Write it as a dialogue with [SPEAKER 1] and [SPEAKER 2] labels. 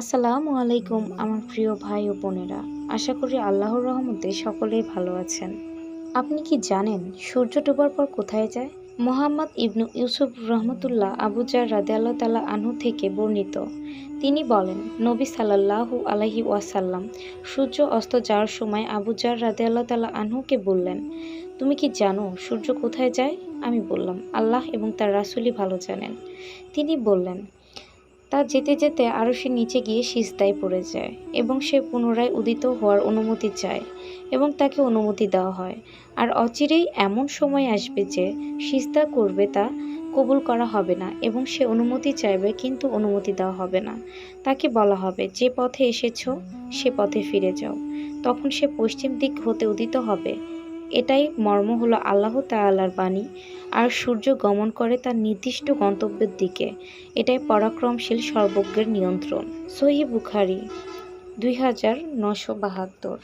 [SPEAKER 1] আসসালামু আলাইকুম আমার প্রিয় ভাই ও বোনেরা। আশা করি আল্লাহর রহমতে সকলেই ভালো আছেন। আপনি কি জানেন সূর্য ডোবার পর কোথায় যায়? মুহাম্মদ ইবনু ইউসুফ রহমতুল্লাহ আবু জার রাদিয়াল্লাহু তাআলা আনহু থেকে বর্ণিত। তিনি বলেন, নবী সাল্লাল্লাহু আলাইহি ওয়াসাল্লাম সূর্য অস্ত যাওয়ার সময় আবু জার রাদিয়াল্লাহু তাআলা আনহুকে বললেন, তুমি কি জানো সূর্য কোথায় যায়? আমি বললাম, আল্লাহ এবং তার রাসূলই ভালো জানেন। তিনি বললেন, তা যেতে যেতে আরশের নিচে গিয়ে সিজদায় পড়ে যায় এবং সে পুনরায় উদিত হওয়ার অনুমতি চায় এবং তাকে অনুমতি দেওয়া হয়। আর অচিরেই এমন সময় আসবে যে সিজদা করবে তা কবুল করা হবে না এবং সে অনুমতি চাইবে কিন্তু অনুমতি দেওয়া হবে না। তাকে বলা হবে, যে পথে এসেছো সে পথে ফিরে যাও। তখন সে পশ্চিম দিক হতে উদিত হবে। এটাই মর্ম হলো আল্লাহ তাআলার বাণী। আর সূর্য গমন করে তার নির্দিষ্ট গন্তব্যের দিকে। এটাই পরাক্রমশীল সর্বজ্ঞের নিয়ন্ত্রণ। সহিহ বুখারী ২৯৭২।